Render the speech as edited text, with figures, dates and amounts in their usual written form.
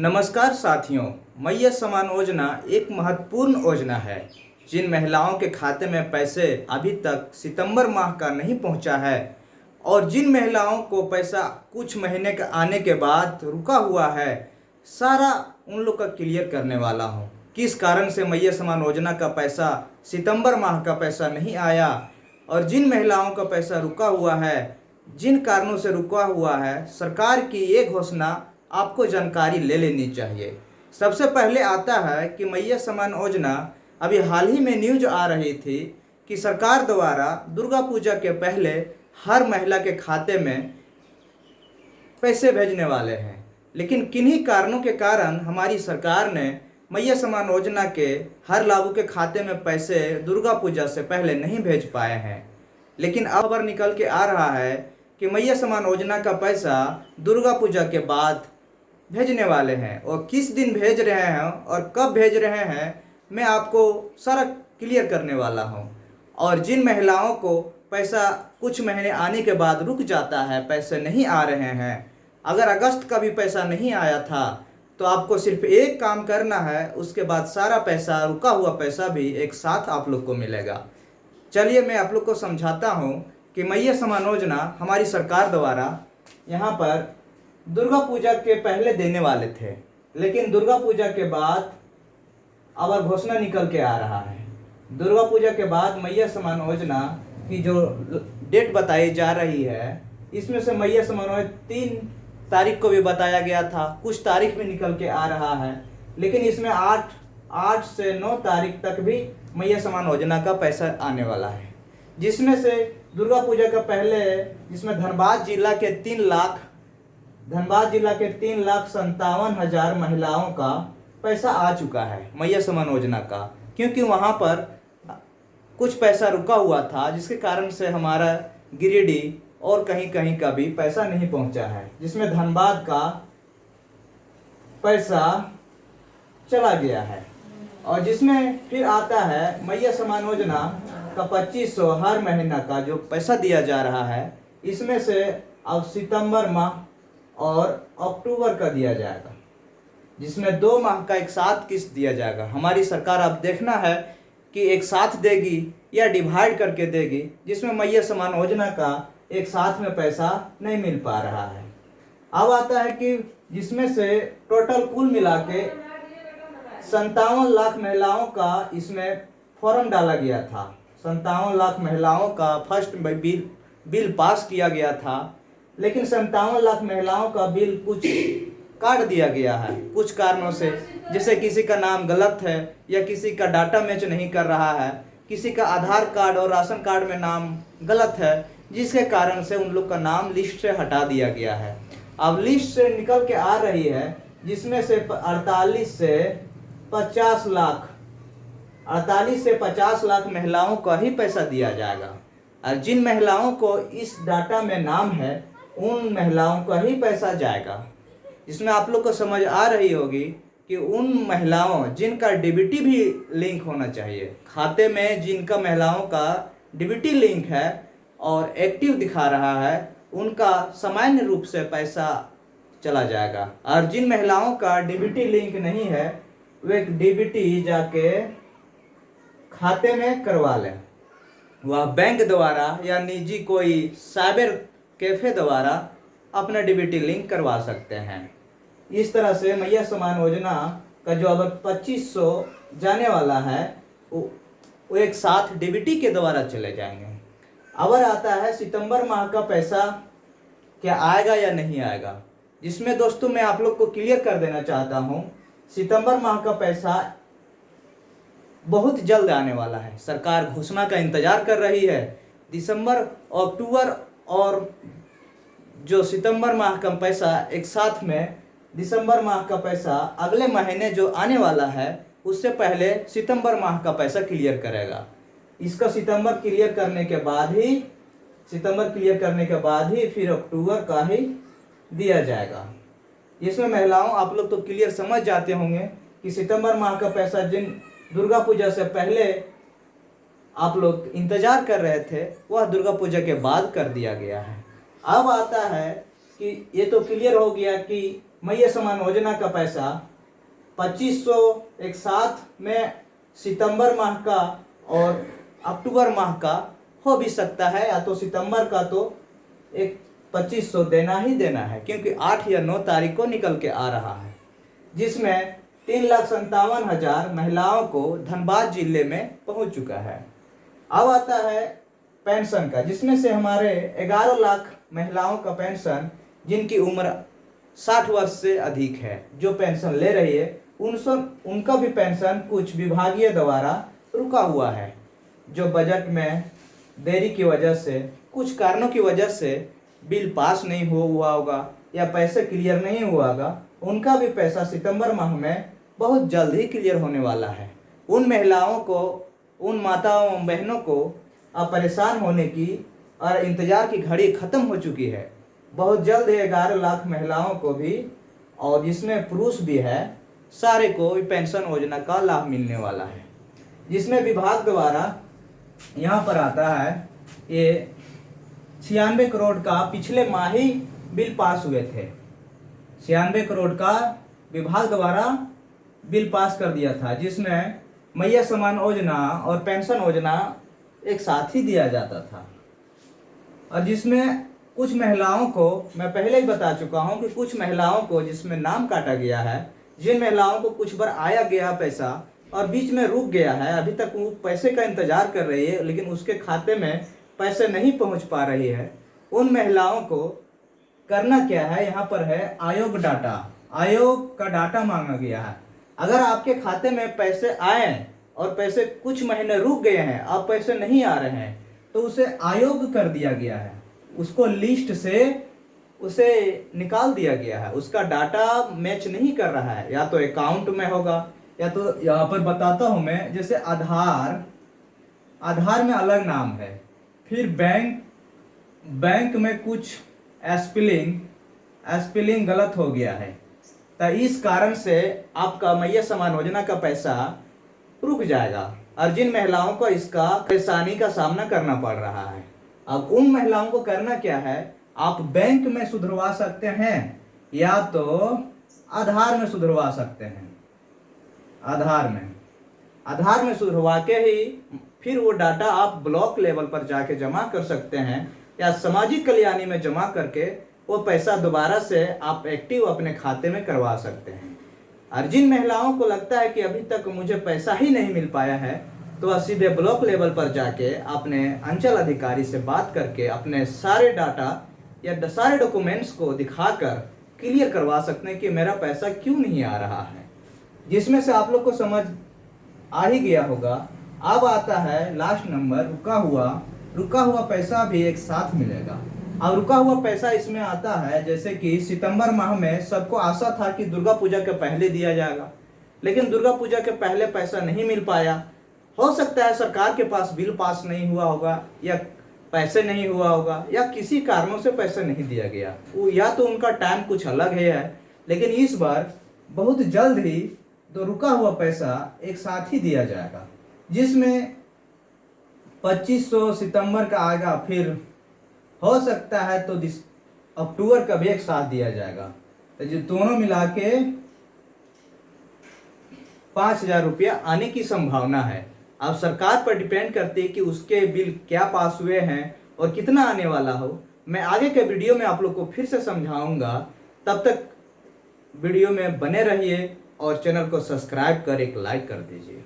नमस्कार साथियों, मैया समान योजना एक महत्वपूर्ण योजना है। जिन महिलाओं के खाते में पैसे अभी तक सितंबर माह का नहीं पहुंचा है और जिन महिलाओं को पैसा कुछ महीने के आने के बाद रुका हुआ है, सारा उन लोग का क्लियर करने वाला हूं। किस कारण से मैया समान योजना का पैसा सितंबर माह का पैसा नहीं आया और जिन महिलाओं का पैसा रुका हुआ है, जिन कारणों से रुका हुआ है, सरकार की ये घोषणा आपको जानकारी ले लेनी चाहिए। सबसे पहले आता है कि मैया समान योजना अभी हाल ही में न्यूज आ रही थी कि सरकार द्वारा दुर्गा पूजा के पहले हर महिला के खाते में पैसे भेजने वाले हैं। लेकिन किन्हीं कारणों के कारण हमारी सरकार ने मैया समान योजना के हर लाभुक के खाते में पैसे दुर्गा पूजा से पहले नहीं भेज पाए हैं। लेकिन अब खबर निकल के आ रहा है कि मैया समान योजना का पैसा दुर्गा पूजा के बाद भेजने वाले हैं और किस दिन भेज रहे हैं और कब भेज रहे हैं मैं आपको सारा क्लियर करने वाला हूं। और जिन महिलाओं को पैसा कुछ महीने आने के बाद रुक जाता है, पैसे नहीं आ रहे हैं, अगर अगस्त का भी पैसा नहीं आया था तो आपको सिर्फ एक काम करना है, उसके बाद सारा पैसा रुका हुआ पैसा भी एक साथ आप लोग को मिलेगा। चलिए मैं आप लोग को समझाता हूँ कि मैया समान योजना हमारी सरकार द्वारा यहाँ पर दुर्गा पूजा के पहले देने वाले थे, लेकिन दुर्गा पूजा के बाद अब घोषणा निकल के आ रहा है। दुर्गा पूजा के बाद मैया समान योजना की जो डेट बताई जा रही है, इसमें से मैया समान योजना 3 तारीख को भी बताया गया था, कुछ तारीख में निकल के आ रहा है, लेकिन इसमें 8 से 9 तारीख तक भी मैया समान योजना का पैसा आने वाला है। जिसमें से दुर्गा पूजा का पहले जिसमें धनबाद जिला के 3,57,000 महिलाओं का पैसा आ चुका है मैया समान योजना का, क्योंकि वहां पर कुछ पैसा रुका हुआ था जिसके कारण से हमारा गिरिडीह और कहीं कहीं का भी पैसा नहीं पहुंचा है, जिसमें धनबाद का पैसा चला गया है। और जिसमें फिर आता है मैया समान योजना का 2500 हर महीना का जो पैसा दिया जा रहा है, इसमें से अब सितंबर माह और अक्टूबर का दिया जाएगा, जिसमें 2 माह का एक साथ किस्त दिया जाएगा। हमारी सरकार अब देखना है कि एक साथ देगी या डिवाइड करके देगी, जिसमें मैया समान योजना का एक साथ में पैसा नहीं मिल पा रहा है। अब आता है कि जिसमें से टोटल कुल मिला के 57 लाख महिलाओं का इसमें फॉर्म डाला गया था। 57 लाख महिलाओं का फर्स्ट बिल पास किया गया था, लेकिन 57 लाख महिलाओं का बिल कुछ काट दिया गया है कुछ कारणों से, जैसे किसी का नाम गलत है या किसी का डाटा मैच नहीं कर रहा है, किसी का आधार कार्ड और राशन कार्ड में नाम गलत है, जिसके कारण से उन लोग का नाम लिस्ट से हटा दिया गया है। अब लिस्ट से निकल के आ रही है, जिसमें से 48 से 50 लाख महिलाओं का ही पैसा दिया जाएगा। और जिन महिलाओं को इस डाटा में नाम है, उन महिलाओं का ही पैसा जाएगा। इसमें आप लोग को समझ आ रही होगी कि उन महिलाओं जिनका डीबीटी भी लिंक होना चाहिए खाते में, जिनका महिलाओं का डीबीटी लिंक है और एक्टिव दिखा रहा है, उनका सामान्य रूप से पैसा चला जाएगा। और जिन महिलाओं का डीबीटी लिंक नहीं है, वे डीबीटी जाके खाते में करवा लें, वह बैंक द्वारा या निजी कोई साइबर कैफे द्वारा अपना डीबीटी लिंक करवा सकते हैं। इस तरह से मैया समान योजना का जो अब 2500 जाने वाला है, वो एक साथ डीबीटी के द्वारा चले जाएंगे। अब आता है सितंबर माह का पैसा क्या आएगा या नहीं आएगा, जिसमें दोस्तों मैं आप लोग को क्लियर कर देना चाहता हूँ, सितंबर माह का पैसा बहुत जल्द आने वाला है। सरकार घोषणा का इंतजार कर रही है। दिसंबर, अक्टूबर और जो सितंबर माह का पैसा एक साथ में, दिसंबर माह का पैसा अगले महीने जो आने वाला है, उससे पहले सितंबर माह का पैसा क्लियर करेगा। इसका सितंबर क्लियर करने के बाद ही फिर अक्टूबर का ही दिया जाएगा। इसमें महिलाओं आप लोग तो क्लियर समझ जाते होंगे कि सितंबर माह का पैसा जिन दुर्गा पूजा से पहले आप लोग इंतजार कर रहे थे, वह दुर्गा पूजा के बाद कर दिया गया है। अब आता है कि ये तो क्लियर हो गया कि मैया समान योजना का पैसा 2500 एक साथ में सितंबर माह का और अक्टूबर माह का हो भी सकता है, या तो सितंबर का तो एक 2500 देना ही देना है, क्योंकि 8 या 9 तारीख को निकल के आ रहा है, जिसमें 3,57,000 महिलाओं को धनबाद जिले में पहुंच चुका है। अब आता है पेंशन का, जिसमें से हमारे 11 लाख महिलाओं का पेंशन, जिनकी उम्र 60 वर्ष से अधिक है, जो पेंशन ले रही है, उनका भी पेंशन कुछ विभागीय द्वारा रुका हुआ है, जो बजट में देरी की वजह से, कुछ कारणों की वजह से बिल पास नहीं हुआ होगा या पैसे क्लियर नहीं हुआ होगा, उनका भी पैसा सितंबर माह में बहुत जल्द ही क्लियर होने वाला है। उन महिलाओं को, उन माताओं बहनों को अब परेशान होने की और इंतज़ार की घड़ी ख़त्म हो चुकी है। बहुत जल्द ही 11 लाख महिलाओं को भी, और जिसमें पुरुष भी है, सारे को पेंशन योजना का लाभ मिलने वाला है, जिसमें विभाग द्वारा यहाँ पर आता है ये 96 करोड़ का पिछले माह ही बिल पास हुए थे। 96 करोड़ का विभाग द्वारा बिल पास कर दिया था, जिसमें मैया समान योजना और पेंशन योजना एक साथ ही दिया जाता था, और जिसमें कुछ महिलाओं को, मैं पहले ही बता चुका हूं कि कुछ महिलाओं को जिसमें नाम काटा गया है, जिन महिलाओं को कुछ बार आया गया पैसा और बीच में रुक गया है, अभी तक वो पैसे का इंतजार कर रही है, लेकिन उसके खाते में पैसे नहीं पहुंच पा रही है, उन महिलाओं को करना क्या है, यहाँ पर है आयोग डाटा। आयोग का डाटा मांगा गया है। अगर आपके खाते में पैसे आए और पैसे कुछ महीने रुक गए हैं, अब पैसे नहीं आ रहे हैं, तो उसे आयोग कर दिया गया है, उसको लिस्ट से उसे निकाल दिया गया है। उसका डाटा मैच नहीं कर रहा है, या तो अकाउंट में होगा, या तो यहाँ पर बताता हूँ मैं, जैसे आधार में अलग नाम है, फिर बैंक में कुछ स्पेलिंग गलत हो गया है, तो इस कारण से आपका मैया समान योजना का पैसा रुक जाएगा, और जिन महिलाओं को इसका परेशानी का सामना करना पड़ रहा है। अब उन महिलाओं को करना क्या है, आप बैंक में सुधरवा सकते हैं या तो आधार में सुधरवा सकते हैं। आधार में सुधरवा के ही फिर वो डाटा आप ब्लॉक लेवल पर जाके जमा कर सकते हैं, या सामाजिक कल्याणी में जमा करके वो पैसा दोबारा से आप एक्टिव अपने खाते में करवा सकते हैं। और जिन महिलाओं को लगता है कि अभी तक मुझे पैसा ही नहीं मिल पाया है, तो वह सीधे ब्लॉक लेवल पर जाके अपने अंचल अधिकारी से बात करके अपने सारे डाटा या सारे डॉक्यूमेंट्स को दिखाकर क्लियर करवा सकते हैं कि मेरा पैसा क्यों नहीं आ रहा है, जिसमें से आप लोग को समझ आ ही गया होगा। अब आता है लास्ट नंबर, रुका हुआ पैसा भी एक साथ मिलेगा। अब रुका हुआ पैसा इसमें आता है, जैसे कि सितंबर माह में सबको आशा था कि दुर्गा पूजा के पहले दिया जाएगा, लेकिन दुर्गा पूजा के पहले पैसा नहीं मिल पाया। हो सकता है सरकार के पास बिल पास नहीं हुआ होगा, या पैसे नहीं हुआ होगा, या किसी कारणों से पैसा नहीं दिया गया, या तो उनका टाइम कुछ अलग है। लेकिन इस बार बहुत जल्द ही तो रुका हुआ पैसा एक साथ ही दिया जाएगा, जिसमें 2500 सितंबर का आएगा, फिर हो सकता है तो अक्टूबर का भी एक साथ दिया जाएगा, तो जो दोनों मिला के 5,000 रुपया आने की संभावना है। अब सरकार पर डिपेंड करती है कि उसके बिल क्या पास हुए हैं और कितना आने वाला हो। मैं आगे के वीडियो में आप लोग को फिर से समझाऊंगा, तब तक वीडियो में बने रहिए और चैनल को सब्सक्राइब कर एक लाइक कर दीजिए।